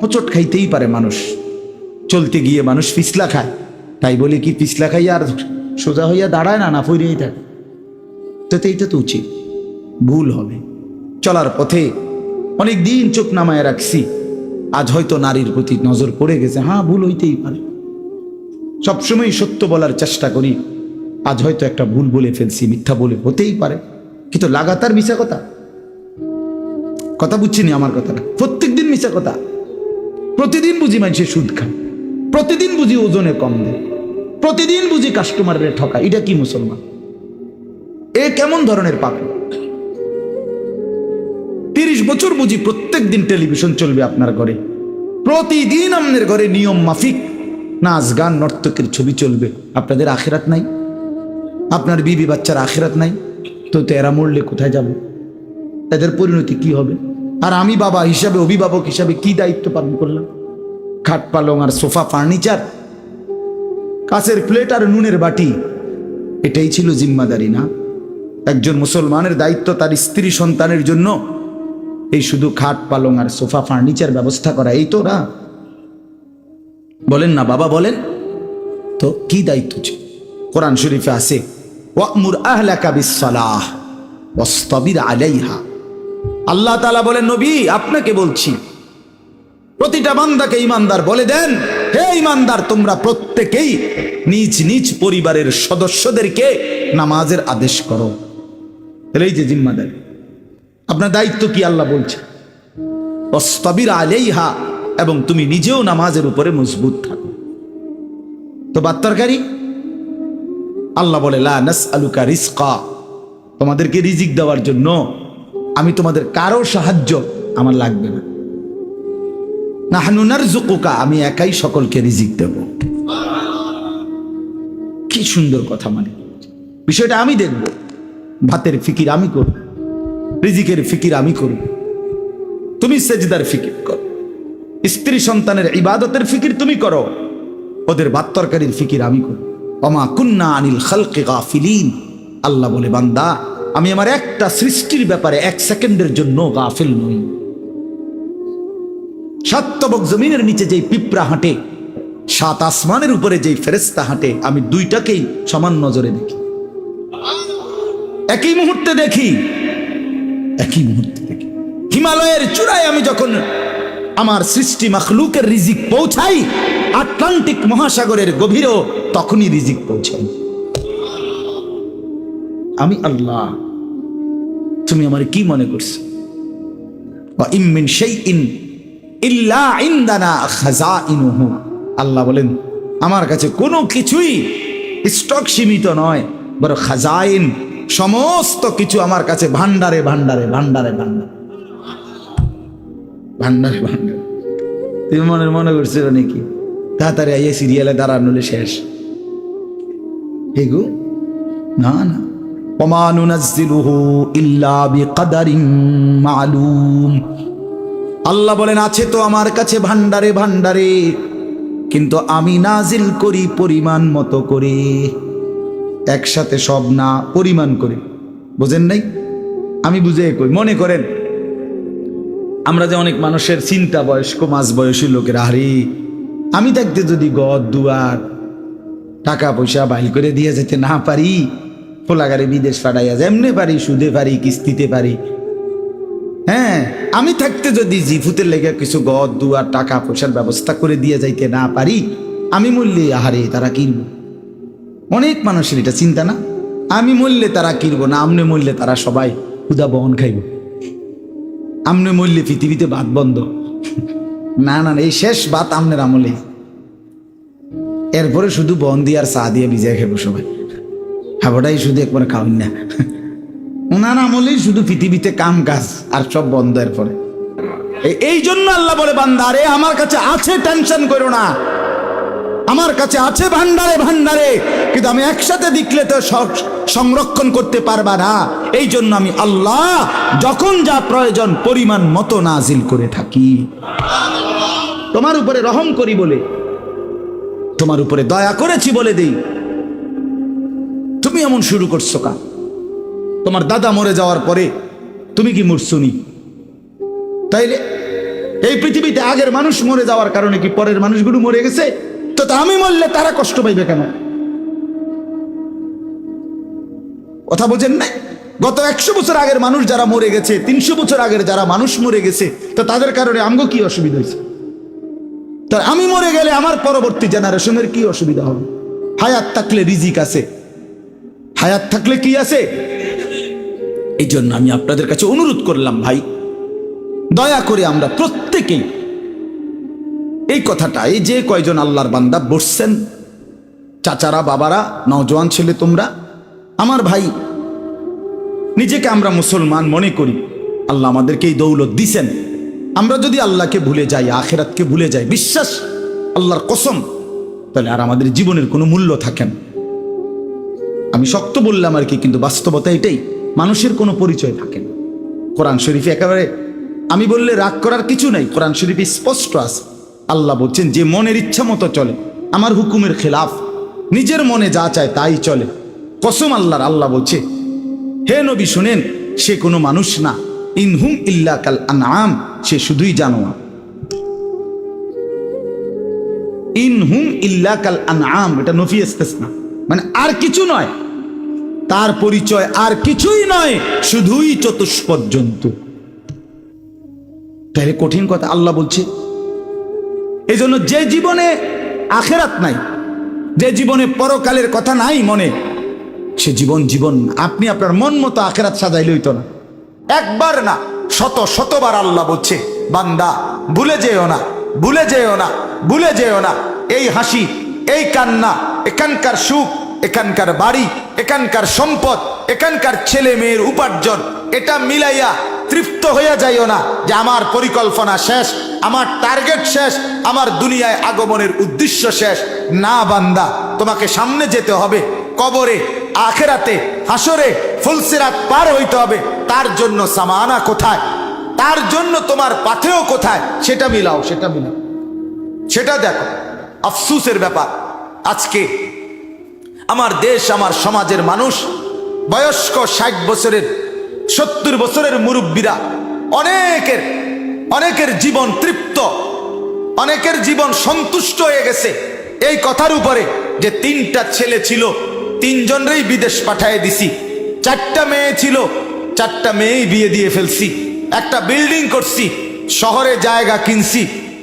হোঁচট খাইতেই পারে মানুষ, চলতে গিয়ে মানুষ পিছলা খায়, তাই বলে কি পিছলা খাইয়া আর সোজা হইয়া দাঁড়ায় না, না ফিরেই থাকে? তো এইটা তো উচিত, ভুল হবে। চলার পথে অনেক দিন চোখ নামায় রাখছি, আজ হয়তো নারীর প্রতি নজর পড়ে গেছে, হ্যাঁ ভুল হইতেই পারে। সবসময় সত্য বলার চেষ্টা করি, আজ হয়তো একটা ভুল বলে ফেলছি, মিথ্যা বলে, হতেই পারে। কিন্তু লাগাতার মিশা কথা, কথা বুঝছিনি আমার কথাটা, প্রত্যেক দিন মিশা কথা। প্রতিদিন বুঝি মানুষের সুদ খায়, প্রতিদিন বুঝি ওজনে কম দেয়, প্রতিদিন বুঝি কাস্টমারের ঠকায়। এটা কি মুসলমান? এ কেমন ধরনের পাপী? 30 বছর বুঝি প্রত্যেক দিন টেলিভিশন চলবে আপনার ঘরে, প্রতিদিন আপনার ঘরে নিয়ম মাফিক নাচ গান নর্তকের ছবি চলবে। আপনাদের আখিরাত নাই? আপনার বিবি বাচ্চার আখিরাত নাই? তো এরা মরলে কোথায় যাবে? এদের পরিণতি কি হবে? আর আমি বাবা হিসাবে, অভিভাবক হিসাবে কি দায়িত্ব পালন করলাম? খাট পালং আর সোফা ফার্নিচার, কাঁচের প্লেট আর নুনের বাটি, এটাই ছিল জিম্মাদারি না? একজন মুসলমানের দায়িত্ব তার স্ত্রী সন্তানের জন্য এই শুধু খাট পালং আর সোফা ফার্নিচার ব্যবস্থা করা, এই তো না? বলেন না বাবা, বলেন তো কি দায়িত্ব ছিল? কোরআন শরীফে আছে, ওয়া'মুর আহলাকা বিস-সালাহ ওয়াসতাবির আলাইহা। আল্লাহ তাআলা বলেন, নবী আপনাকে বলছি, প্রতিটা বান্দাকে ঈমানদার বলে দেন, হে ঈমানদার, তোমরা প্রত্যেকেই নিজ নিজ পরিবারের সদস্যদেরকে নামাজের আদেশ করো। এই যে জিম্মাদারি, আপনার দায়িত্ব কি আল্লাহ বলছে, ওয়াসতাবির আলাইহা, এবং তুমি নিজেও নামাজের উপরে মজবুত থাকো। তো বাত্তরকারী আল্লাহ বলে, লা নাসআলুকা রিজকা, তোমাদেরকে রিজিক দেওয়ার জন্য আমি তোমাদের কারো সাহায্য আমার লাগবে না। নাহনু নারযুকুকা, আমি একাই সকলকে রিজিক দেব। কি সুন্দর কথা! মানে বিষয়টা আমি দেখব, ভাতের ফিকির আমি করব, রিজিকের ফিকির আমি করব, তুমি সেজদার ফিকির করো, স্ত্রী সন্তানের ইবাদতের ফিকির তুমি করো, ওদের ভাত তরকারির ফিকির আমি করব। ওমা কুন্না আনিল খালকি গাফিলিন, আল্লাহ বলে, বান্দা আমি আমার একটা সৃষ্টির ব্যাপারে 1 সেকেন্ডের জন্য গাফিল নই। সাতবক জমিনের নিচে যেই পিঁপড়া হাঁটে, 7 আসমানের উপরে যেই ফেরেশতা হাঁটে, আমি দুইটাকেই সমান নজরে দেখি, একই মুহূর্তে দেখি, একই মুহূর্তে দেখি। হিমালয়ের চূড়ায় আমি যখন আমার সৃষ্টি মাখলুকের রিজিক পৌঁছাই, আটলান্টিক মহাসাগরের গভীরেও তখনই রিজিক পৌঁছাই। আমি আল্লাহ, তুমি আমার কি মনে করছো? ওয়া ইম মিন শাইইন ইল্লা ইনদানা খাযাইনুহু, আল্লাহ বলেন আমার কাছে কোনো কিছুই স্টক সীমিত নয়, বড় খাজাইন, সমস্ত কিছু আমার কাছে ভান্ডারে ভান্ডারে ভান্ডারে ভান্ডারে ভান্ডারে ভান্ডারে। তুমি মনে করছো নাকি তাড়াতাড়ি আইয়ে সিরিয়ালে দাঁড়ানোলে শেষ? হেগো না না, ওমা নুনাজ্জিলুহু ইল্লা বিকদারিন মালুম, আল্লাহ বলেন আছে তো আমার কাছে ভান্ডারে ভান্ডারে, কিন্তু আমি নাজিল করি পরিমাণ মতো করে, একসাথে সব না, পরিমাণ করে। বোঝেন নাই? আমি বুঝে কই, মনে করেন আমরা যে অনেক মানুষের চিন্তা, বয়স্ক মাঝ বয়সী লোকের, আরে আমি থাকতে যদি গদ দুয়ার টাকা পয়সা বাইল করে দিয়ে যেতে না পারি, ফোলাগারে বিদেশ পাঠাইয়া যেমনে পারি, সুদে পারি, কিস্তিতে পারি, হ্যাঁ আমি থাকতে যদি জিফুতের লেগে কিছু গদ দুয়ার টাকা পয়সার ব্যবস্থা করে দিয়ে যাইতে না পারি, আমি মূল্যে আহারে তারা কিনব। অনেক মানুষের এটা চিন্তা না, আমি মূল্যে তারা কিনবো না, আমনে মূল্যে তারা সবাই ক্ষুধা বহন খাইব, আমনে মূল্যে পৃথিবীতে ভাত বন্ধ। না না, এই শেষ ভাত আমনের আমলে, এরপরে শুধু বন দিয়ে আর চা দিয়ে ভিজায় খাবো সবাই, খাবোটাই শুধু একবার খাওয়ান না। ওনার আমলেই শুধু পৃথিবীতে কাম কাজ আর সব বন্ধ। এরপরে এই জন্য আল্লাহ বলে, বান্দা রে আমার কাছে আছে, টেনশন করো না, আমার কাছে আছে ভান্ডারে ভান্ডারে, কিন্তু আমি একসাথে দেখলে তো সংরক্ষণ করতে পারবা না। এই জন্য আমি আল্লাহ যখন যা প্রয়োজন পরিমাণ মতো নাজিল করে থাকি। তোমার উপরে রহম করি বলে, তোমার উপরে দয়া করেছি বলে দেই, তুমি এমন শুরু করছো কা? তোমার দাদা মরে যাওয়ার পরে তুমি কি মরছুনি? তাইলে এই পৃথিবীতে আগের মানুষ মরে যাওয়ার কারণে কি পরের মানুষগুলো মরে গেছে? তো আমি মরলে তারা কষ্ট পাইবে কেন? কথা বোঝেন না? গত 100 বছর আগের মানুষ যারা মরে গেছে, 300 বছর আগের যারা মানুষ মরে গেছে, তো তাদের কারণে আমগো কি অসুবিধা হয়েছে? তো আমি মরে গেলে আমার পরবর্তী জেনারেশনের কি অসুবিধা হবে? হায়াত থাকলে রিজিক আছে, হায়াত থাকলে কি আছে? এই জন্য আমি আপনাদের কাছে অনুরোধ করলাম, ভাই দয়া করে আমরা প্রত্যেকেই এই কথাটা, এই যে কয়জন আল্লাহর বান্দা বসছেন, চাচারা, বাবারা, নওজোয়ান ছেলে তোমরা, আমার ভাই, নিজেকে আমরা মুসলমান মনে করি, আল্লাহ আমাদেরকে এই দৌলত দিছেন। আমরা যদি আল্লাহকে ভুলে যাই, আখিরাতকে ভুলে যাই, বিশ্বাস আল্লাহর কসম, তাহলে আর আমাদের জীবনের কোনো মূল্য থাকে না। আমি শক্ত বললাম আর কি, কিন্তু বাস্তবতা এটাই, মানুষের কোনো পরিচয় থাকে না। কোরআন শরীফে একেবারে আমি বললে রাগ করার কিছু নাই, কোরআন শরীফে স্পষ্ট আছে। আল্লাহ বলছেন, যে মনের ইচ্ছা মতো চলে, আমার হুকুমের খেলাফ, নিজের মনে যা চায় তাই চলে, কসম আল্লাহর, আল্লাহ বলছে, হে নবী শুনেন, সে কোনো মানুষ না, ইনহুম ইল্লা কাল আনআম, সে শুধুই জানোয়ার। ইনহুম ইল্লা কাল আনআম, এটা নফি ইস্তিসনা, মানে আর কিছু নয়, তার পরিচয় আর কিছুই নয়, শুধুই চতুষ্পদ জন্তু। তাহলে কঠিন কথা আল্লাহ বলছে। এই জন্য যে জীবনে আখেরাত নাই, যে জীবনে পরকালের কথা নাই মনে, সে জীবন জীবন না। আপনি আপনার মন মতো আখেরাত সাজাইলে হইতো না, একবার না শত শতবার আল্লাহ বলছে, বান্দা ভুলে যেও না, ভুলে যেও না, ভুলে যেও না, এই হাসি, এই কান্না, এখানকার সুখ, এখানকার বাড়ি, এখানকার সম্পদ, এখানকার ছেলে মেয়ের উপার্জন, এটা মিলাইয়া তৃপ্ত হইয়া যাইও না যে আমার পরিকল্পনা শেষ, আমার টার্গেট শেষ, আমার দুনিয়ায় আগমনের উদ্দেশ্য শেষ। না বান্দা, তোমাকে সামনে যেতে হবে, কবরে, আখেরাতে, হাসরে, ফুলসিরাত পার হইতে হবে। তার জন্য সামানা কোথায়, তার জন্য তোমার পাথেও কোথায়, সেটা মিলাও, সেটা মিলাও, সেটা দেখো। আফসোসের ব্যাপার, আজকে আমার দেশ, আমার সমাজের মানুষ, বয়স্ক 60 বছরের, 70 বছরের মুরব্বীরা, অনেকের জীবন তৃপ্ত, অনেকের জীবন সন্তুষ্ট হয়ে গেছে এই কথার উপরে যে 3টা ছেলে ছিল, 3 জনেরই বিদেশ পাঠিয়ে দিছি, 4টা মেয়ে ছিল, 4টা মেয়েই বিয়ে দিয়ে ফেলছি, একটা বিল্ডিং করছি, শহরে জায়গা কিনছি,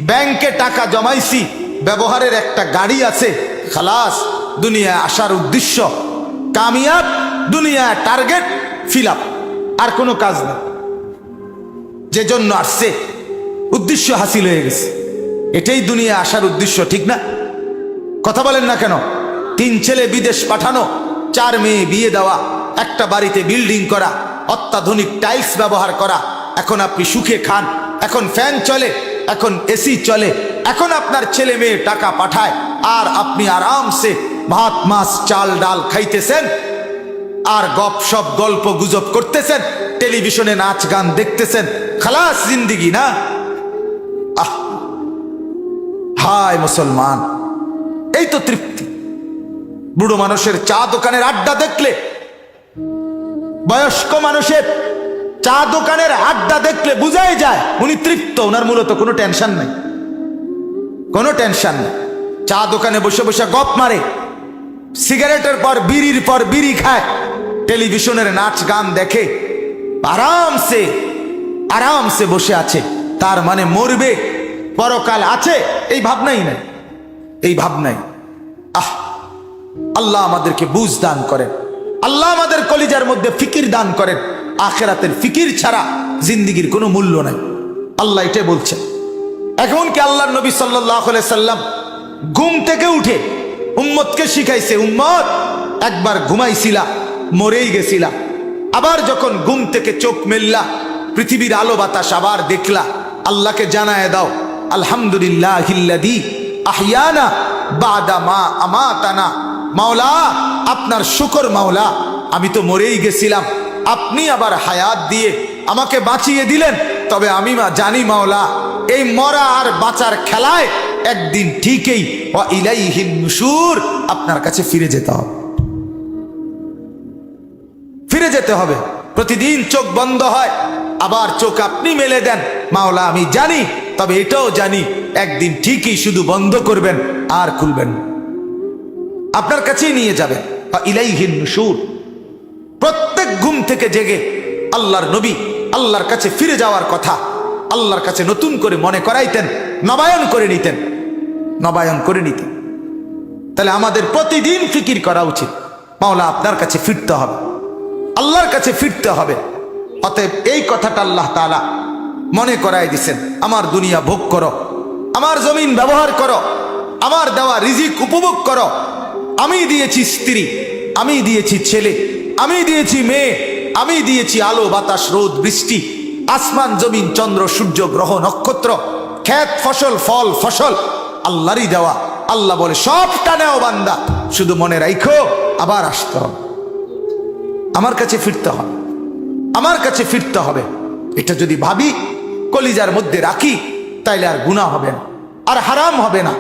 ব্যাংকে টাকা জমাইছি, ব্যবহারের একটা গাড়ি আছে, খালাস, দুনিয়ায় আসার উদ্দেশ্য কামিয়াব, দুনিয়ায় টার্গেট ফিল আপ, আর কোনো কাজ না। যে জন্য আসছে উদ্দেশ্য হাসিল হয়ে গেছে, এটাই দুনিয়ায় আসার উদ্দেশ্য, ঠিক না? কথা বলেন না কেন? 3 ছেলে বিদেশ পাঠানো, 4 মেয়ে বিয়ে দেওয়া, একটা বাড়িতে বিল্ডিং করা, অত্যাধুনিক টাইলস ব্যবহার করা, এখন আপনি সুখে খান, এখন ফ্যান চলে, এখন এসি চলে, এখন আপনার ছেলে মেয়ে টাকা পাঠায়, আর আপনি আরামসে ভাত মাছ চাল ডাল খাইতেছেন, আর গপসপ গল্প গুজব করতেছেন, টেলিভিশনে নাচ গান দেখতেছেন, খালাস জিন্দিগি না? আহ, হায় মুসলমান, এই তো তৃপ্তি। বুড়ো মানুষের চা দোকানের আড্ডা দেখলে, বয়স্ক মানুষের চা দোকানের আড্ডা দেখলে বুঝাই যায় উনি তৃপ্ত, ওনার মূলত কোনো টেনশন নাই, কোনো টেনশন নেই। চা দোকানে বসে বসে গপ মারে, সিগারেটের পর বিড়ি খায়, টেলিভিশনের নাচ গান দেখে, আরামসে আরামসে বসে আছে। তার মানে মরবে, পরকাল আছে, এই ভাবনাই নাই, এই ভাবনাই। আল্লাহ আমাদেরকে বুঝ দান করেন, আল্লাহ আমাদের কলিজার মধ্যে ফিকির দান করেন। আখিরাতের ফিকির ছাড়া জিন্দেগির কোনো মূল্য নাই, আল্লাহ এটাই বলছেন। এখন কি আল্লাহর নবী সাল্লাল্লাহু আলাইহি সাল্লাম ঘুম থেকে উঠে উম্মতকে শিখাইছে, উম্মত একবার ঘুমাইছিলা, মরেই গেছিলা, আবার যখন ঘুম থেকে চোখ মেললা, পৃথিবীর আলো বাতাস আবার দেখলা, আল্লাহকে জানায় দাও, আলহামদুলিল্লাহিল্লাযী আহইয়ানা বাদা মা আমাতানা। মাওলা, আপনার শুকর মাওলা, আমি তো মরেই গেছিলাম, আপনি আবার হায়াত দিয়ে আমাকে বাঁচিয়ে দিলেন। তবে আমি জানি মাওলা, এই মরা আর বাঁচার খেলায় একদিন ঠিকই ওয়া ইলাইহিন নুশুর, আপনার কাছে ফিরে যেতে হবে, ফিরে যেতে হবে। প্রতিদিন চোখ বন্ধ হয়, আবার চোখ আপনি মেলে দেন। মাওলা, আমি জানি তবে এটাও জানি একদিন ঠিকই শুধু বন্ধ করবেন আর খুলবেন না। আপনার কাছেই নিয়ে যাবেন। ইলাইহিন নুশুর। প্রত্যেক ঘুম থেকে জেগে আল্লাহর নবী আল্লাহর কাছে ফিরে যাওয়ার কথা আল্লাহর কাছে নতুন করে মনে করাইতেন, নবায়ন করে নিতেন, নবায়ন করে নিতেন। তাহলে আমাদের প্রতিদিন ফিকির করা উচিত, মাওলা আপনার কাছে ফিরতে হবে, আল্লাহর কাছে ফিরতে হবে। অতএব এই কথাটা আল্লাহ তাআলা মনে করাই দিছেন, আমার দুনিয়া ভোগ করো, আমার জমিন ব্যবহার করো, আমার দেওয়া রিজিক উপভোগ করো। আমি দিয়েছি স্ত্রী, আমি দিয়েছি ছেলে, আমি দিয়েছি মেয়ে, আমি দিয়েছি আলো বাতাস রোদ বৃষ্টি, আসমান জমিন চন্দ্র সূর্য গ্রহ নক্ষত্র, ক্ষেত ফসল ফল ফসল আল্লাহরই দেওয়া। আল্লাহ বলে সবটা নেও বান্দা, শুধু মনে রাখো আবার আসতে হবে, আমার কাছে ফিরতে হবে, আমার কাছে ফিরতে হবে। এটা যদি ভাবি, কলিজার মধ্যে রাখি, তাইলে আর গুনাহ হবে না, আর হারাম হবে না,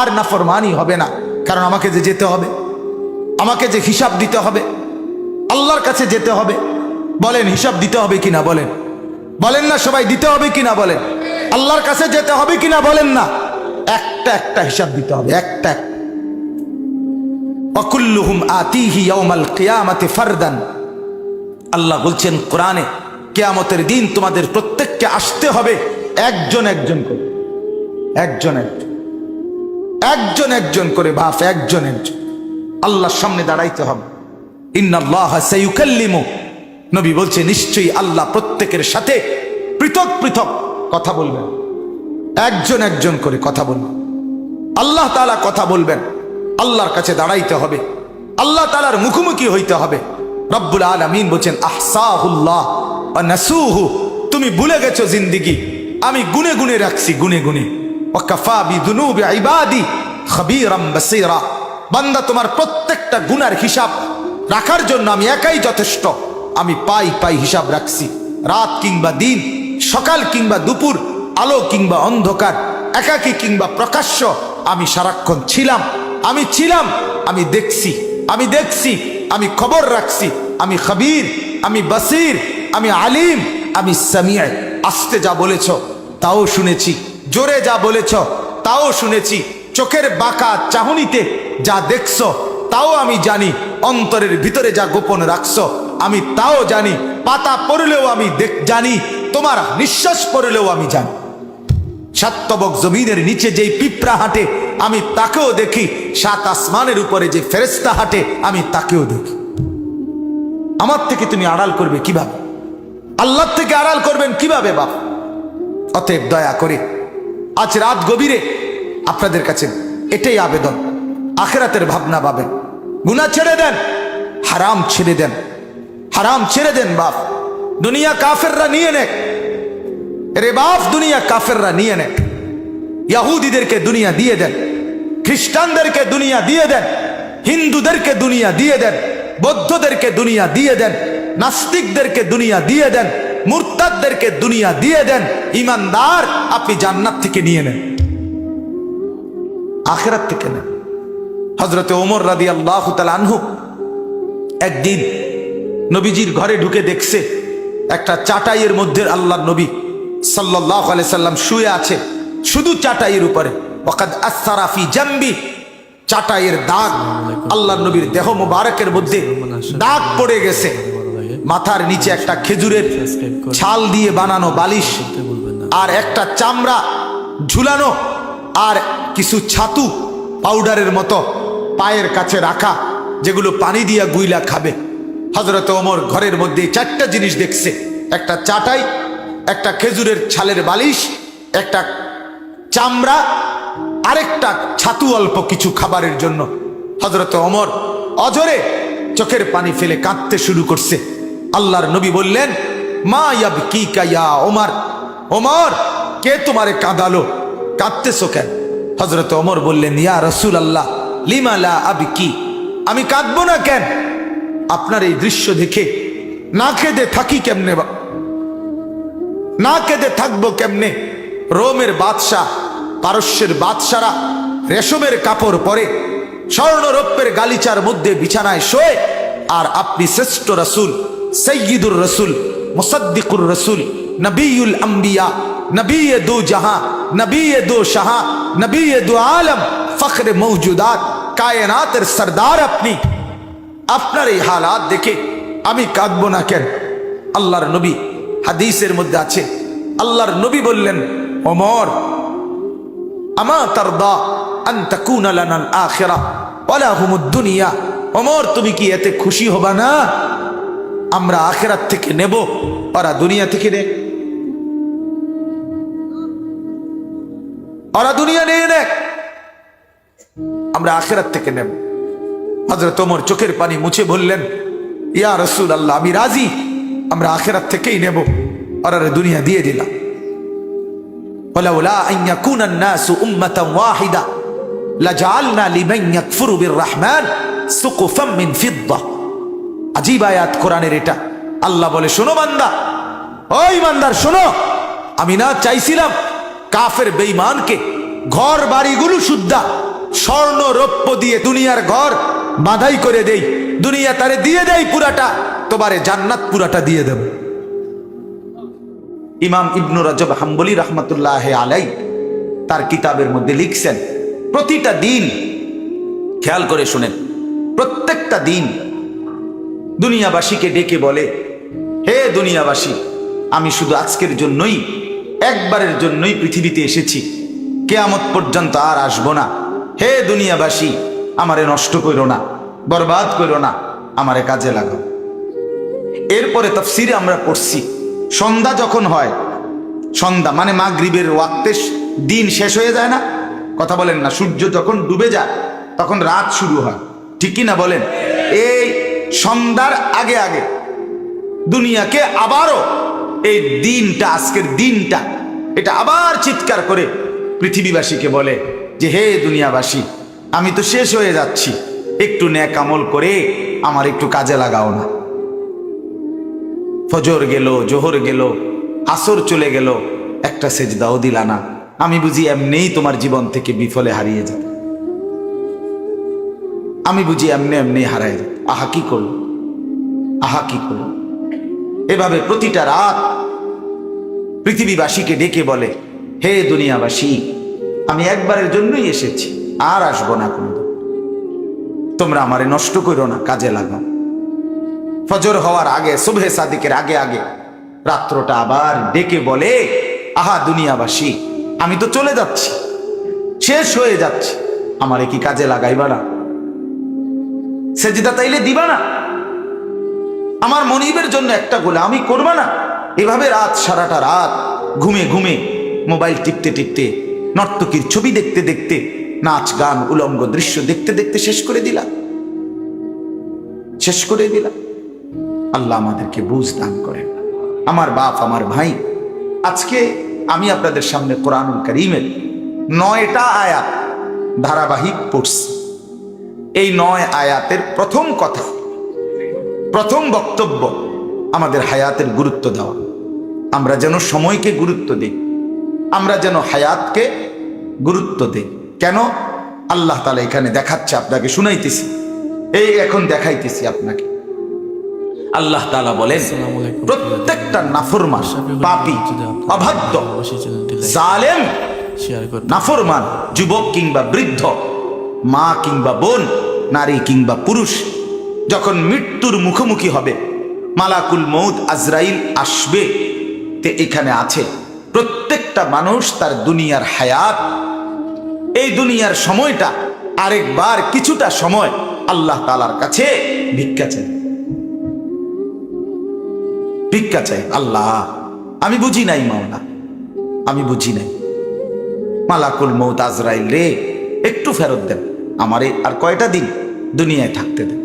আর নাফরমানি হবে না। কারণ আমাকে যে যেতে হবে, আমাকে যে হিসাব দিতে হবে, আল্লাহর কাছে যেতে হবে। বলেন হিসাব দিতে হবে কিনা? বলেন, বলেন না সবাই দিতে হবে কিনা? বলেন আল্লাহর কাছে যেতে হবে কিনা? বলেন না। একটা একটা হিসাব দিতে হবে, একটা। ওয়াকুল্লুহুম আতিহি ইয়াউমাল কিয়ামাতি ফারদান। আল্লাহ বলছেন কোরআনে, কিয়ামতের দিন তোমাদের প্রত্যেককে আসতে হবে একজন একজন করে, একজন একজন, একজন একজন করে বাপ, একজন একজন আল্লাহর সামনে দাঁড়াইতে হবে। ইন্নাল্লাহা সায়ুকাল্লিমু, নবী বলছে নিশ্চয়ই আল্লাহ প্রত্যেকের সাথে পৃথক পৃথক কথা বলবেন, একজন একজন করে কথা বলবেন। আল্লাহ তাআলা কথা বলবেন, আল্লাহর কাছে দাঁড়াইতে হবে, আল্লাহ তাআলার মুখোমুখি হইতে হবে। রব্বুল আলামিন বলছেন আহসাহুল্লাহ ওয়া নাসুহু, তুমি ভুলে গেছো জিন্দেগি, আমি গুনে গুনে রাখছি, গুনে গুনে। ওয়া কাফা বিযুনুবি ইবাদি খাবীরাম বাসীরা, বান্দা তোমার প্রত্যেকটা গুনার হিসাব রাখার জন্য আমি একাই যথেষ্ট। আমি পাই পাই হিসাব রাখছি, রাত কিংবা দিন, সকাল কিংবা দুপুর, আলো কিংবা অন্ধকার, একাকী কিংবা প্রকাশ্য, আমি সারাক্ষণ ছিলাম, আমি ছিলাম, আমি দেখছি, আমি দেখছি, আমি খবর রাখছি, আমি খবীর, আমি বাসীর, আমি আলিম, আমি সামিআ। আস্তে যা বলেছ তাও শুনেছি, জোরে যা বলেছ তাও শুনেছি, চোখের বাঁকা চাহনিতে যা দেখছো তাও আমি জানি, অন্তরের ভিতরে যা গোপন রাখছো আমি তাও জানি, পাতা পড়লেও আমি জানি, তোমার নিঃশ্বাস পড়লেও আমি জানি। সাতবক জমিনের নিচে যেই পিঁপড়া হাঁটে আমি তাকেও দেখি, সাত আসমানের উপরে যে ফেরেশতা হাঁটে আমি তাকেও দেখি। আমার থেকে তুমি আড়াল করবে কিভাবে? আল্লাহর থেকে আড়াল করবেন কিভাবে বাপ? অতএব দয়া করে আজ রাত গভীরে আপনাদের কাছে এটাই আবেদন, আখিরাতের ভাবনা পাবেন, গুনাহ ছেড়ে দেন, হারাম ছেড়ে দেন, হারাম ছেড়ে দেন বাপ। দুনিয়া কাফেররা নিয়ে নেক রে বাপ, দুনিয়া কাফেররা নিয়ে নেক। ইহুদিদেরকে দুনিয়া দিয়ে দেন, খ্রিস্টানদেরকে দুনিয়া দিয়ে দেন, হিন্দুদেরকে দুনিয়া দিয়ে দেন, বৌদ্ধদেরকে দুনিয়া দিয়ে দেন, নাস্তিকদেরকে দুনিয়া দিয়ে দেন, মুরতাদদেরকে দুনিয়া দিয়ে দেন। ইমানদার আপনি জান্নাত থেকে নিয়ে নেন, আখিরাত থেকে নেন। হযরতে ওমর রাদিয়াল্লাহু তাআলা আনহু একদিন নবীজির ঘরে ঢুকে দেখছে একটা চাটাইয়ের মধ্যে আল্লাহর নবী সাল্লাল্লাহু আলাইহি সাল্লাম শুয়ে আছে, শুধু চাটাইয়ের উপরে। ওয়াকাদ আসরা ফি জামবি, চাটাইয়ের দাগ, আল্লাহর নবীর দেহ মোবারকের মধ্যে দাগ পড়ে গেছে। মাথার নিচে একটা খেজুরের ছাল দিয়ে বানানো বালিশ, আর একটা চামড়া ঝুলানো, আর কিছু ছাতু পাউডারের মতো পায়ের কাছে রাখা, যেগুলো পানি দিয়া গুইলা খাবে। হযরত ওমর ঘরের মধ্যে চারটা জিনিস দেখছে, একটা চাটাই, একটা খেজুরের ছালের বালিশ, একটা চামড়া, আরেকটা ছাতু অল্প কিছু খাবারের জন্য। হযরত ওমর অজরে চোখের পানি ফেলে কাঁদতে শুরু করছে। আল্লাহর নবী বললেন, মা ইয়াবকিকা ইয়া ওমর, ওমর কে তোমারে কাঁদালো, কাঁদতেছো কেন? হযরত ওমর বললেন, ইয়া রাসূলুল্লাহ লিমা লা আবকি, আমি কাঁদবো না কেন? আপনার এই দৃশ্য দেখে না কেঁদে থাকি কেমনে, না কেঁদে থাকবো কেমনে? রোমের বাদশাহ, পারস্যের বাদশারা রেশমের কাপড় পরে, স্বর্ণরৌপ্যের গালিচার মধ্যে বিছানায় শোয়ে, আর আপনি শ্রেষ্ঠ রাসূল, সাইয়্যিদুর রাসূল, মুসাদ্দিকুর রাসূল, নবিয়ুল আম্বিয়া, নবী দু জাহাঁ, নবী দু শাহ, নবী দু আলম, ফখরে মৌজুদাত, কায়নাতের সরদার আপনি। আপনার এই হালাত দেখে আমি কাঁদবো না কেন? আল্লাহর নবী হাদিসের মধ্যে আছে, আল্লাহর নবী বললেন, ওমর, আমা তারদা আন তাকুনা লানাল আখিরাহ ওয়ালা হুমুদ দুনিয়া। ওমর, তুমি কি এতে খুশি হবা না আমরা আখিরাত থেকে নেব, ওরা দুনিয়া থেকে নেয়? ওরা দুনিয়া নিয়ে নেয়, আমরা আখিরাত থেকে নেব। হযরত ওমর চোখের পানি মুছে বললেন, ইয়া রাসূলুল্লাহ, আমি রাজি, আমরা আখিরাত থেকেই নেব, ওরা দুনিয়া দিয়ে দিলাম। ওয়ালাউলা আন ইয়াকুনা আন-নাসু উম্মাতান ওয়াহিদা লাজআলনা লিমান ইয়াকফুরু বির-রাহমান সুকুফাম মিন ফিদ্দা। আজীব আয়াত কোরআনের এটা। আল্লাহ বলে, শোনো বান্দা, ওই বান্দার শোনো, আমি না চাইছিলাম কাফের বেঈমানকে ঘর বাড়িগুলো শুদ্ধা স্বর্ণ রৌপ্য দিয়ে দুনিয়ার ঘর বাঁধাই করে দেই, দুনিয়া তারে দিয়ে দেই পুরাটা, তোমারে জান্নাত পুরাটা দিয়ে দেব। ইমাম ইবনু রজব হাম্বলি রহমতুল্লাহ আলাই তার কিতাবের মধ্যে লিখছেন, প্রতিটা দিন, খেয়াল করে শুনেন, প্রত্যেকটা দিন দুনিয়াবাসীকে ডেকে বলে, হে দুনিয়াবাসী, আমি শুধু আজকের জন্যই, একবারের জন্যই পৃথিবীতে এসেছি, কিয়ামত পর্যন্ত আর আসবো না। হে দুনিয়াবাসী, আমারে নষ্ট করো না, বরবাদ করো না, আমারে কাজে লাগাও। এরপরে তাফসিরে আমরা পড়ছি, সন্ধ্যা যখন হয়, সন্ধ্যা মানে মাগরিবের ওয়াক্তে দিন শেষ হয়ে যায় না, কথা বলেন না, সূর্য যখন ডুবে যায় তখন রাত শুরু হয়, ঠিক কি না বলেন? এই সন্ধ্যার আগে আগে দুনিয়াকে আবারও এই দিনটা, আজকের দিনটা, এটা আবার চিৎকার করে পৃথিবীবাসীকে বলে যে, হে দুনিয়াবাসী, আমি তো শেষ হয়ে যাচ্ছি, একটু নেক আমল করে আমার একটু কাজে লাগাও না। ফজর গেল, জোহর গেল, আসর চলে গেল, একটা সেজদাও দিলা না, আমি বুঝি এমনিই তোমার জীবন থেকে বিফলে হারিয়ে যেত, আমি বুঝি এমনি এমনি হারাই যেত। আহা কি করলো, আহা কি করলো। এভাবে প্রতিটা রাত পৃথিবীবাসীকে ডেকে বলে, হে দুনিয়াবাসী, আমি একবারের জন্যই এসেছি, আর আসবো না কোনদিন, তোমরা আমারে নষ্ট করো না, কাজে লাগাও। ফজর হওয়ার আগে, সুবহে সাদিকের আগে আগে রাত্রটা আবার ডেকে বলে, আহা দুনিয়াবাসী, আমি তো চলে যাচ্ছি, শেষ হয়ে যাচ্ছি, আমারে কি কাজে লাগাইবা না? সেজদা তাইলে দিবা না? আমার মনিবের জন্য একটা গোলামি করবা না? এভাবে রাত, সারাটা রাত ঘুমে ঘুমে, মোবাইল টিপতে টিপতে, নর্তকীর ছবি দেখতে দেখতে, নাচ গান উলঙ্গ দৃশ্য দেখতে দেখতে শেষ করে দিলা, শেষ করে দিলা। আল্লাহ আমাদেরকে বুঝ দান করেন। আমার বাপ, আমার ভাই, আজকে আমি আপনাদের সামনে কোরআনুল কারীমের 9টা আয়াত ধারাবাহিক পড়ছি। এই 9 আয়াতের প্রথম কথা, প্রথম বক্তব্য, আমাদের হায়াতের গুরুত্ব দেওয়া। আমরা যেন সময়কে গুরুত্ব দিই, আমরা যেন হায়াতকে গুরুত্ব দিই। কেন? আল্লাহ তাআলা এখানে দেখাচ্ছে, আপনাকে শুনাইতেছি, এই এখন দেখাইতেছি আপনাকে। আল্লাহ তাআলা বলেন, প্রত্যেকটা নাফরমান, পাপী, অবাধ্য, জালেম, নাফরমান, যুবক কিংবা বৃদ্ধ, মা কিংবা বোন, নারী কিংবা পুরুষ, যখন মৃত্যুর মুখোমুখি হবে, মালাকুল মউত আজরাইল আসবে, তে এখানে আছে প্রত্যেকটা মানুষ তার দুনিয়ার হায়াত, এই দুনিয়ার সময়টা আরেকবার কিছুটা সময় আল্লাহ তাআলার কাছে ভিক্ষা চায়, ভিক্ষা চাই। আল্লাহ, আমি বুঝি নাই মাওলা, আমি বুঝি নাই, মালাকুল মউত আজরাইল রে, একটু ফেরত দেন, আমারে আর কয়টা দিন দুনিয়ায় থাকতে দেন।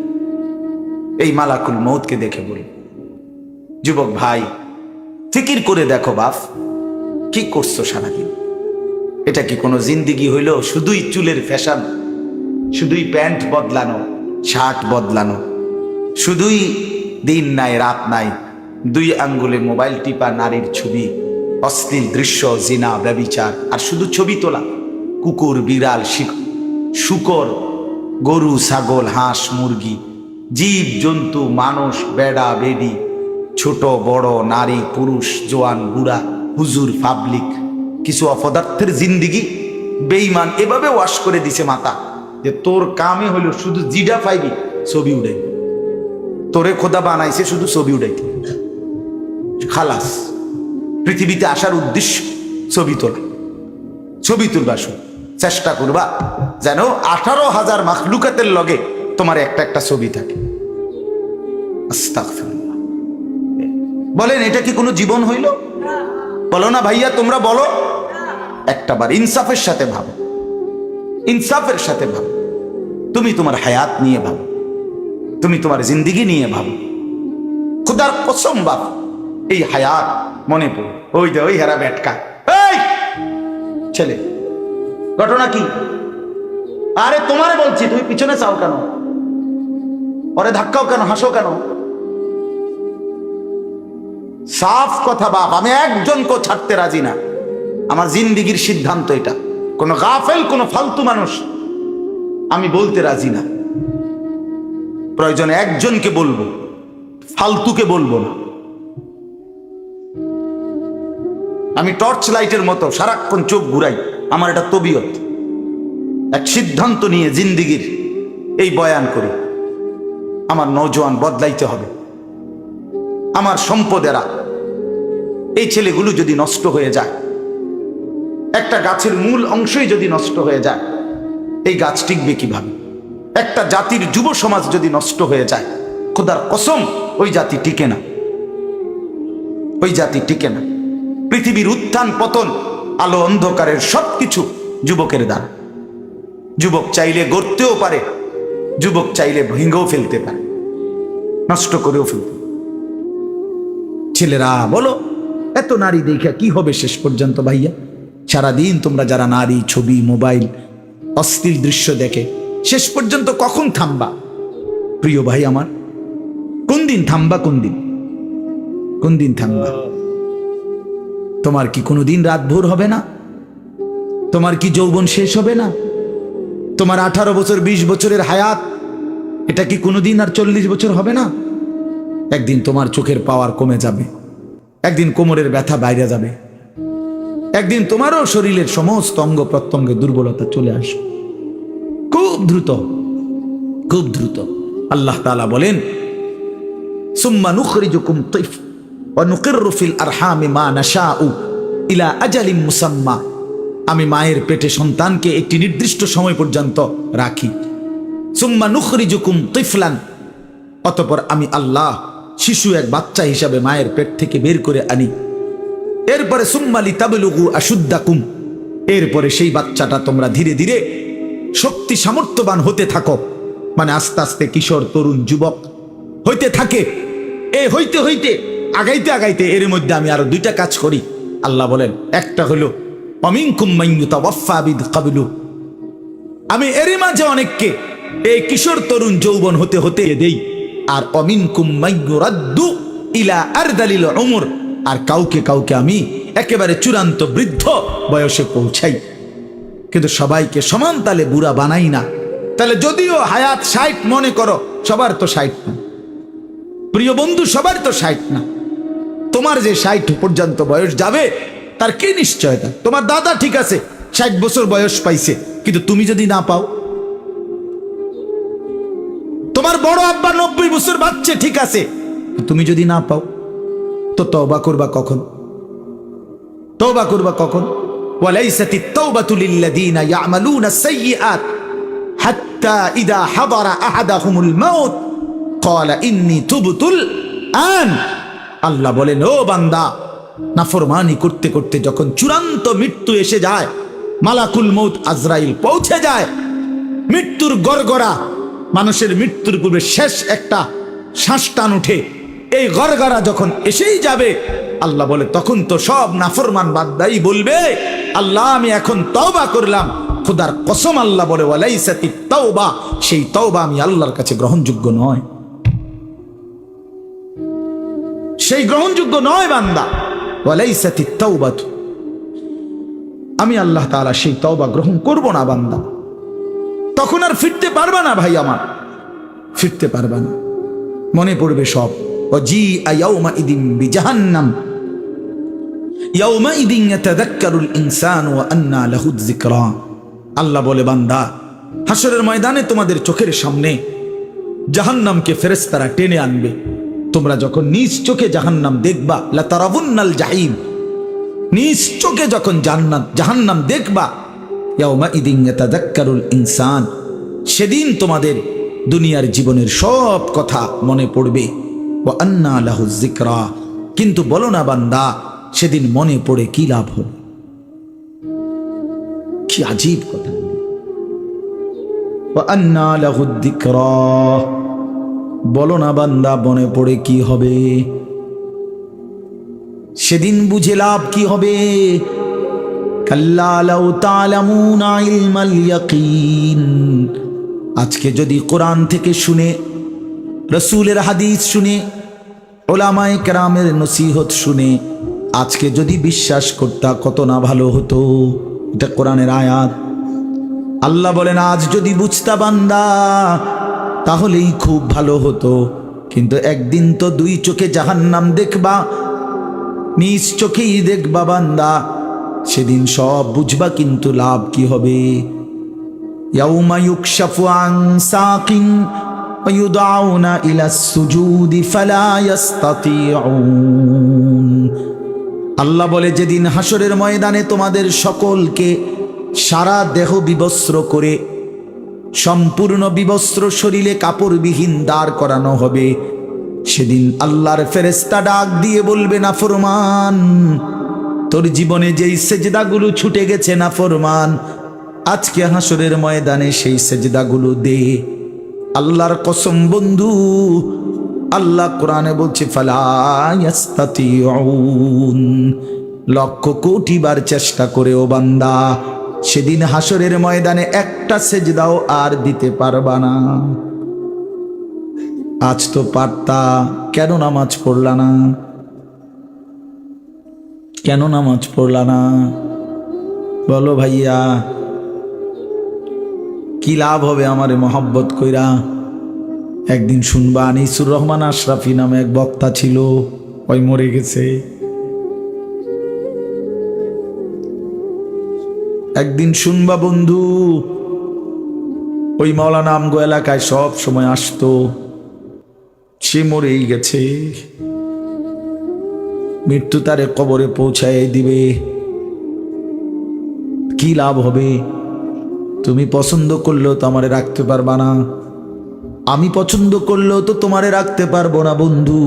এই মালাকুল মউতকে দেখে বলি, যুবক ভাই, ফিকির করে দেখো বাপ, কি করছো সারাদিন? এটা কি কোনো জিন্দিগি হইল? শুধুই চুলের ফ্যাশন, শুধুই প্যান্ট বদলানো, শার্ট বদলানো, শুধুই দিন নাই রাত নাই, 2 আঙ্গুলে মোবাইল টিপা, নারীর ছবি, অশ্লীল দৃশ্য, জিনা, ব্যভিচার, আর শুধু ছবি তোলা, কুকুর, বিড়াল, শূকর, গরু, ছাগল, হাঁস, মুরগি, জীব জন্তু, মানুষ, বেড়া বেডি, ছোট বড়, নারী পুরুষ, জোয়ান বুড়া, হুজুর পাবলিক কিছু অপদার্থের জিন্দিগি বেঈমান এভাবে ওয়াশ করে দিছে মাথা যে তোর কামে হইল শুধু জিডা পাইবি ছবি উড়াই, তোরে খোদা বানাইছে শুধু ছবি উড়াইতে, খালাস। পৃথিবীতে আসার উদ্দেশ্য ছবি তোলা, ছবি তুলবা। শুধু চেষ্টা করবা যেন 18,000 মাখলুকাতের লগে তোমার একটা একটা ছবি থাকে। আস্তাগফিরুল্লাহ। বলেন এটা কি কোনো জীবন হইল? বলো না ভাইয়া, তোমরা বলো। একটাবার ইনসাফের সাথে ভাবো, ইনসাফের সাথে ভাবো। তুমি তোমার হায়াত নিয়ে ভাবো, তুমি তোমার জিন্দিগি নিয়ে ভাবো। খুদার কসম বাপ, এই হায়াত মনে পড়ে ওই যে ওই হেরা ব্যাটকা এই ছেলে, ঘটনা কি? আরে তোমারে বলছি, তুমি পিছনে চাও কেন? ওরে ধাক্কাও কেন, হাসো কেন? সাফ কথা বাপ, আমি একজনকেও ছাড়তে রাজি না। আমার জিন্দিগির সিদ্ধান্ত এটা। কোন গাফেল, কোন ফালতু মানুষ আমি বলতে রাজি না। প্রয়োজনে একজনকে বলবো, ফালতুকে বলবো না। আমি টর্চ লাইটের মতো সারাক্ষণ চোখ ঘুরাই, আমার এটা তবিয়ত। এক সিদ্ধান্ত নিয়ে জিন্দিগির এই বয়ান করি, আমার নওজোয়ান বদলাইতে হবে। আমার সম্পদেরা, এই ছেলেগুলো যদি নষ্ট হয়ে যায়, একটা গাছের মূল অংশই যদি নষ্ট হয়ে যায়, এই গাছ টিকবে কিভাবে? একটা জাতির যুব সমাজ যদি নষ্ট হয়ে যায়, খোদার কসম ওই জাতি টিকে না, ওই জাতি টিকে না। পৃথিবীর উত্থান পতন, আলো অন্ধকারের সবকিছু যুবকের দ্বারা। যুবক চাইলে গড়তেও পারে, যুবক চাইলে ভেঙেও ফেলতে পারে, নষ্ট করেও ফেলতে। ছেলেরা বলো, এত নারী দেখা কি হবে শেষ পর্যন্ত ভাইয়া? সারাদিন তোমরা যারা নারী, ছবি, মোবাইল, অস্থির দৃশ্য দেখে, শেষ পর্যন্ত কখন থামবা? প্রিয় ভাই আমার, কোন দিন থামবা? কোন দিন, কোন দিন থামবা? তোমার কি কোনোদিন রাত ভোর হবে না? তোমার কি যৌবন শেষ হবে না? তোমার 18 বছর 20 বছরের হায়াত, এটা কি কোনোদিন আর 40 বছর হবে না? একদিন তোমার চোখের পাওয়ার কমে যাবে, একদিন কোমরের ব্যথা বাইরে যাবে, একদিন তোমারও শরীরের সমস্ত অঙ্গ প্রত্যঙ্গে দুর্বলতা চলে আসবে, খুব দ্রুত, খুব দ্রুত। আল্লাহ তাআলা বলেন, সুম্মা নুখরিজুকুম তিফ ওয়া নুকিররু ফিল আরহামি মা নাশাউ ইলা আজালিম মুসাম্মা। আমি মায়ের পেটে সন্তানকে একটি নির্দিষ্ট সময় পর্যন্ত রাখি। সুম্মা নুখরিজুকুম তিফলান, অতঃপর আমি আল্লাহ শিশু এক বাচ্চা হিসাবে মায়ের পেট থেকে বের করে আনি। এরপরে সুম্মা লিতাবলুগু আশুদ্দাকুম, এরপরে সেই বাচ্চাটা তোমরা ধীরে ধীরে শক্তি সামর্থ্যবান হতে থাকো, মানে আস্তে আস্তে কিশোর, তরুণ, যুবক হইতে থাকে। এ হইতে হইতে আগাইতে আগাইতে এর মধ্যে আমি আরো 2টা কাজ করি। আল্লাহ বলেন, একটা হলো অমিনকুম মান ইউতাওয়াফা বিকাবলু, আমি এর মাঝে অনেককে এই কিশোর, তরুণ, যৌবন হতে হতে দেই। আর অমিনকুম মান ইউরাদ্দু ইলা আরদালিল উমর, আর কাউকে কাউকে আমি একেবারে চূড়ান্ত বৃদ্ধ বয়সে পৌঁছাই। কিন্তু সবাইকে সমান তালে বুড়া বানাই না। তাহলে যদিও হায়াত 60 মনে করো, সবার তো 60 না প্রিয় বন্ধু, সবার তো 60 না। তোমার যে 60 পর্যন্ত বয়স যাবে তার কি নিশ্চয়তা? তোমার দাদা ঠিক আছে 60 বছর বয়স পাইছে, কিন্তু তুমি যদি না পাও। তোমার বড় আব্বা 90 বছর বাচ্চা ঠিক আছে, তুমি যদি না পাও, তো তওবা করবা কখন? তওবা করবা কখন? ওয়ালাইসাতিত তাওবাতু লিল্লাযিনা ইয়ামালুনা সাইয়্যাত হাত্তা ইযা হাদারা আহাদাহুমুল মাউত ক্বালা ইন্নী তুবতুল আন। আল্লাহ বলেন, ও বান্দা, নাফরমানি করতে করতে যখন চূড়ান্ত মৃত্যু এসে যায়, মালাকুল মউত আজরাইল পৌঁছে যায়, মৃত্যুর গড়গড়া, মানুষের মৃত্যুর পূর্বে শেষ একটা শ্বাস টান উঠে, এই গড়গড়া যখন এসেই যাবে, আল্লাহ বলে তখন তো সব নাফরমান বান্দাই বলবে, আল্লাহ আমি এখন তওবা করলাম। খোদার কসম আল্লাহ বলে, ওয়ালাইসাতিত তাওবা, সেই তওবা আমি আল্লাহর কাছে গ্রহণযোগ্য নয়, সেই গ্রহণযোগ্য নয় বান্দা। ওয়ালাইসাতিত তাওবাতু, আমি আল্লাহ তাআলা সেই তওবা গ্রহণ করব না বান্দা। তখন আর ফিরতে পারবা না ভাই আমার, ফিরতে পারবা না, মনে পড়বে সব। ওয়াজিআ ইয়াউমা ইদিন বিজাহান্নাম ইয়াউমাইদিন ইয়াতাযাক্কারুল ইনসানু ওয়া আন্না লাহুয যিকরা। আল্লাহ বলে, বান্দা, হাসরের ময়দানে তোমাদের চোখের সামনে জাহান্নামকে ফেরেশতারা টেনে আনবে। তোমরা যখন নিজ চোখে জাহান্নাম দেখবা, লাতারাবুন্নাল জাহিম, নিজ চোখে যখন জাহান্নাম দেখবা, ইয়াউমাইদিন ইয়াতাযাক্কারুল ইনসান, সেদিন তোমাদের দুনিয়ার জীবনের সব কথা মনে পড়বে। ওয়া আন্না লাহুয যিকরা, কিন্তু বলো না বান্দা, সেদিন মনে পড়ে কি লাভ হবে? কি আজীব কথা! ওয়া আন্না লাহুয যিকরা, বলো না বান্দা, মনে পড়ে কি হবে? সেদিন বুঝে লাভ কি হবে? কাল্লা লাউ তা'লামুনা ইলমাল ইয়াকিন। আজকে যদি কোরআন থেকে শুনে, রাসূলের হাদিস শুনে, উলামায়ে কেরামের নসিহত শুনে আজকে যদি বিশ্বাস করতা, কত না ভালো হতো। এটা কোরআনের আয়াত। আল্লাহ বলেন, আজ যদি বুঝতা বান্দা, তাহলেই খুব ভালো হতো। কিন্তু একদিন তো দুই চোখে জাহান্নাম দেখবা, নিজ চোখেই দেখবা বান্দা, সেদিন সব বুঝবা, কিন্তু লাভ কি হবে? ইয়াউমা ইউকশাফু আন সাকিন ওয়া ইউদআউনা ইলাস সুজুদি ফালা ইস্তাতিউন। আল্লাহ বলে, যেদিন হাসরের ময়দানে তোমাদের সকলকে সারা দেহ বিবস্ত্র করে, সম্পূর্ণ বিবস্ত্র শরীরে কাপড়বিহীন দাঁড় করানো হবে, সেদিন আল্লাহর ফেরেশতা ডাক দিয়ে বলবে, নাফরমান, তোর জীবনে যেই সেজদাগুলো ছুটে গেছে নাফরমান, আজকে হাসরের ময়দানে সেই সেজদাগুলো দে। আল্লাহর কসম বন্ধু, আল্লাহ কোরআনে বলছে, ফালা ইস্তাতিউন, লক্ষ কোটি বার চেষ্টা করেও বান্দা, সেদিন হাসরের ময়দানে একটা সেজদাও আর দিতে পারবা না। আজ তো পারতা, কেন নামাজ পড়লা না? কেন নামাজ পড়লা না? বলো ভাইয়া, কি লাভ হবে আমারে মহব্বত কইরা? একদিন শুনবা, আনিসুর রহমান আশরাফি নামে এক বক্তা ছিল, ওই মরে গেছে। একদিন শুনবা বন্ধু, ওই মাওলানা আমগো এলাকায় সব সময় আসতো, সে মরেই গেছে। মৃত্যু তারে কবরে পৌঁছায় দিবে। কি লাভ হবে? তুমি পছন্দ করলেও তো আমারে রাখতে পারবা না, আমি পছন্দ করলেও তো তোমারে রাখতে পারবো না বন্ধু।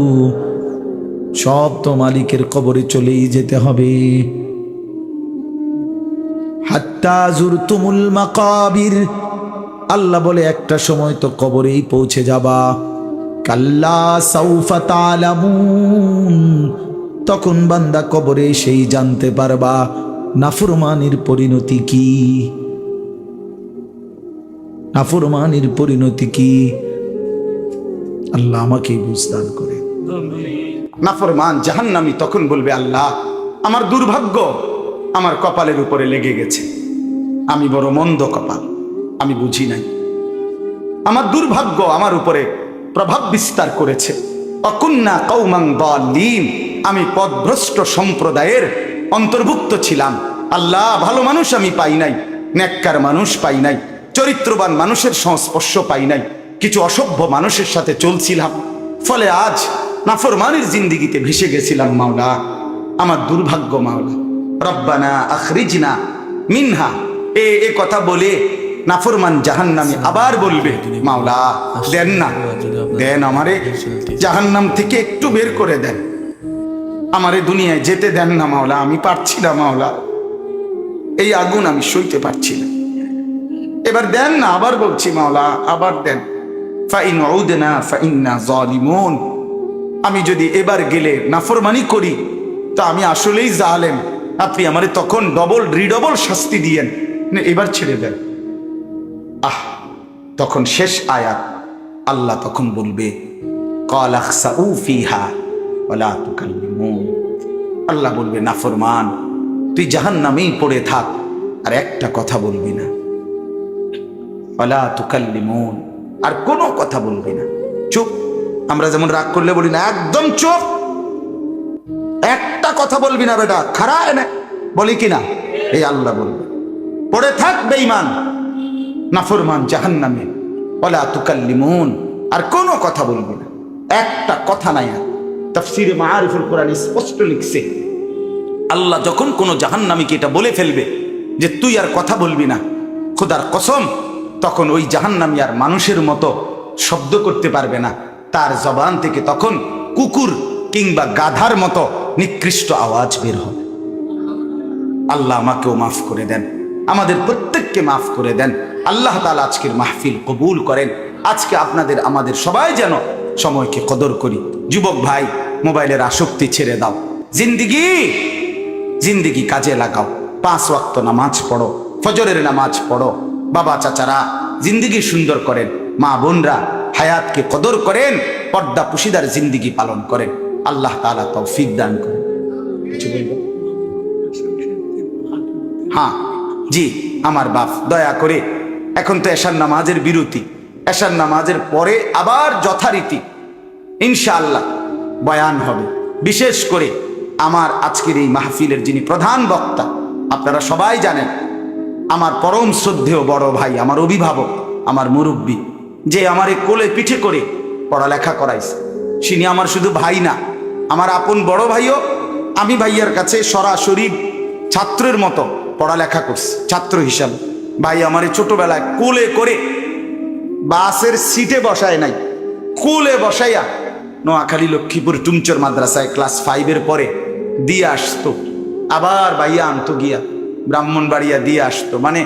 সব তো মালিকের কবরে চলেই যেতে হবে। হাত্তা যুরতুমুল মাকাবির, আল্লাহ বলে, একটা সময় তো কবরেই পৌঁছে যাবা। কাল্লা সাউফা তা'লামুন, তখন বান্দা কবরে সেই জানতে পারবা নাফরমানির পরিণতি কি। নাফরমানির পরিণতি কি? আল্লাহ আমাকে বুঝদান করে। নাফরমান জাহান্নামী তখন বলবে, আল্লাহ, আমার দুর্ভাগ্য আমার কপালের উপরে লেগে গেছে, আমি বড় মন্দ কপাল, আমি বুঝি নাই। আমার দুর্ভাগ্য আমার উপরে প্রভাব বিস্তার করেছে। অকুন্না কওমান দাল্লিন, আমি পথভ্রষ্ট সম্প্রদায়ের অন্তর্ভুক্ত ছিলাম। আল্লাহ, ভালো মানুষ আমি পাই নাই, নেককার মানুষ পাই নাই, চরিত্রবান মানুষের সংস্পর্শ পাই নাই, কিছু অসভ্য মানুষের সাথে চলছিলাম, ফলে আজ নাফরমানির জিন্দিগিতে ভেসে গেছিলাম। মাওলা, আমার দুর্ভাগ্য মাওলা। রব্বানা আখরিজনা মিনহা, এ কথা বলে নাফরমান জাহান্নামী আবার বলবে, মাওলা দেন না, দেন আমারে জাহান্নাম থেকে একটু বের করে দেন, আমারে দুনিয়ায় যেতে দেন না মাওলা, আমি পারছি না মাওলা, এই আগুন আমি সইতে পারছি না, এবার দেন না। আবার বলছি মাওলা, আবার দেন। ফাইন উদনা ফাইন্না যালিমুন, আমি যদি এবার গেলে নাফরমানি করি তো আমি আসলেই জালেম, আপনি আমারে তখন ডবল রিডবল শাস্তি দিয়েন, এবার ছেড়ে দেন। তখন শেষ আয়াত, আল্লাহ তখন বলবে, ক্বালা খসাউ ফিহা ওয়ালা তুকাল্লিমুন, আল্লাহ বলবে, নাফরমান তুই জাহান্নামেই পড়ে থাক, আর একটা কথা বলবি না। ওয়ালা তুকাল্লিমুন, আর কোনো কথা বলবি না, চুপ। আমরা যেমন রাগ করলে বলি না, একদম চুপ, একটা কথা কথা বলবি না বেটা, খারা এনে বলি কিনা? এই আল্লাহ বলবে পড়ে থাক বেঈমান নাফরমান জাহান্নামে, ওয়ালা তুকাল্লিমুন, আর কোনো কথা বলবি না, একটা কথা নাই। আর তাফসীরে মাআরিফুল কোরআন স্পষ্ট লিখছে, আল্লাহ যখন কোনো জাহান্নামীকে এটা বলে ফেলবে যে তুই আর কথা বলবি না, খোদার কসম, তখন ওই জাহান্নামী আর মানুষের মতো শব্দ করতে পারবে না, তার জবান থেকে তখন কুকুর কিংবা গাধার মতো নিকৃষ্ট আওয়াজ বের হবে। আল্লাহ আমাকেও মাফ করে দেন, আমাদের প্রত্যেককে মাফ করে দেন। আল্লাহ তাআলা আজকের মাহফিল কবুল করেন। আজকে আপনাদের আমাদের সবাই যেন সময়কে কদর করি। যুবক ভাই, মোবাইলের আসক্তি ছেড়ে দাও, জিন্দিগি কাজে লাগাও, 5 ওয়াক্ত নামাজ পড়ো, ফজরের নামাজ পড়ো। বাবা চাচারা জিন্দিগি সুন্দর করেন, মা বোনরা হায়াতকে কদর করেন, পর্দা পুশিদার জিন্দিগি পালন করেন। আল্লাহ তাআলা তৌফিক দান করেন। কিছু বলবো? হ্যাঁ জি, আমার বাপ দয়া করে, এখন তো এশার নামাজের বিরতি, এশার নামাজের পরে আবার যথারীতি ইনশাআল্লাহ বয়ান হবে। বিশেষ করে আমার আজকের এই মাহফিলের যিনি প্রধান বক্তা, আপনারা সবাই জানেন, আমার পরম শ্রদ্ধেয় বড় ভাই, আমার অভিভাবক, আমার মুরব্বী, যে আমার এই কোলে পিঠে করে পড়ালেখা করাইছে, তিনি আমার শুধু ভাই না, আমার আপন বড় ভাইও। আমি ভাইয়ার কাছে সরাসরি ছাত্রের মতো পড়ালেখা করছি, ছাত্র হিসাবে। ভাই আমার ছোটবেলায় কোলে করে, বাসের সিটে বসায় নাই, কোলে বসাইয়া নোয়াখালী লক্ষ্মীপুর টুমচর মাদ্রাসায় ক্লাস 5-এর পরে দিয়ে আসতো, আবার ভাইয়া আনতো গিয়া ব্রাহ্মণবাড়িয়া দিয়ে আসতো। মানে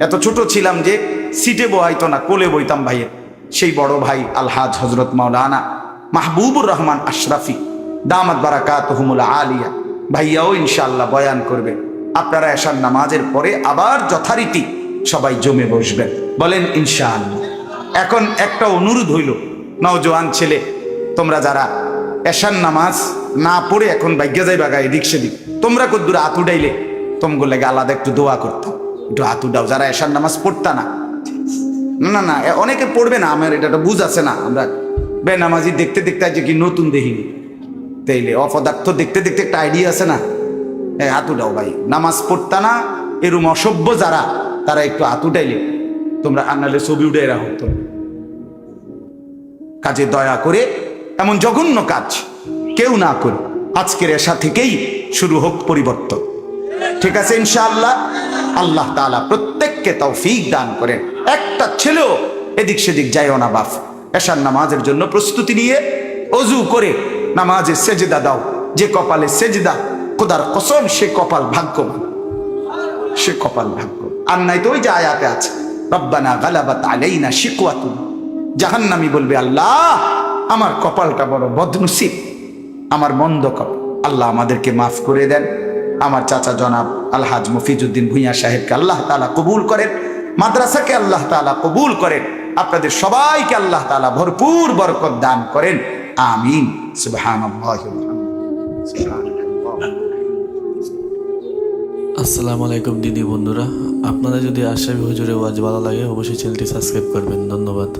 এত ছোট ছিলাম যে সিটে বহাইতো না, কোলে বইতাম ভাইয়ের। সেই বড় ভাই আলহাজ হজরত মাওলানা মাহবুবুর রহমান আশরাফি দামাত বারাকাতুহুমুল আলিয়া, ভাইয়াও ইনশাআল্লাহ বয়ান করবে। আপনারা এশার নামাজের পরে আবার যথারীতি সবাই জমে বসবেন, বলেন ইনশাআল্লাহ। এখন একটা অনুরোধ হইল, নওজোয়ান ছেলে, তোমরা যারা এশার নামাজ না পড়ে এখন ভাগ্যা যাই বাগা এদিক সেদিক, তোমরা কদ্দুর হাত উঠাইলে তোমগো লাগে আলাদা একটু দোয়া করতাম, একটু হাত উঠাও যারা এশার নামাজ পড়তা না। না না, অনেকে পড়বে না, আমার এটা বুঝ আছে না, আমরা বেনামাজি দেখতে দেখতে আজ কি নতুন দেখিনি, তাইলে অপদার্থ দেখতে দেখতে একটা আইডিয়া আছে না। হাত উঠাও ভাই, নামাজ পড়তা না এরম অসভ্য যারা, তারা একটু হাত উঠাইলে তোমরা, আনালে ছবি উঠে রাখো। তো কাজে দয়া করে এমন জঘন্য কাজ কেউ না করে, আজকের এশা থেকেই শুরু হোক পরিবর্তন, ঠিক আছে ইনশাআল্লাহ। আল্লাহ তাআলা প্রত্যেককে তৌফিক দান করেন। একটা ছেলেও এদিক সেদিক যায়ও না বাপ, এশার নামাজের জন্য প্রস্তুতি নিয়ে অজু করে নামাজে সেজদা দাও। যে কপালে সেজদা, খোদার কসম সে কপাল ভাগ্যবান, সে কপাল ভাগ্য। আর নাই তো ওই যে আয়াতে আছে, রব্বানা গালাবাত আলাইনা শিকওয়াতুন, জাহান্নামী বলবে আল্লাহ আমার কপালটা বড় বদনসিব, আমার মন্দ কপাল, আল্লাহ আমাদেরকে মাফ করে দেন। আমার চাচা জনাব আলহাজ মফিজউদ্দিন ভূঁইয়া সাহেবকে আল্লাহ তাআলা কবুল করেন, মাদ্রাসাকে আল্লাহ তাআলা কবুল করেন, আপনাদের সবাইকে আল্লাহ তাআলা ভরপুর বরকত দান করেন, আমিন। সুবহানাল্লাহি ওয়া বিহামদিহি। আসসালামু আলাইকুম দিদি বন্ধুরা, আপনারা যদি আশরাফি হুজুরের ওয়াজ ভালো লাগে অবশ্যই চ্যানেলটি সাবস্ক্রাইব করবেন। ধন্যবাদ।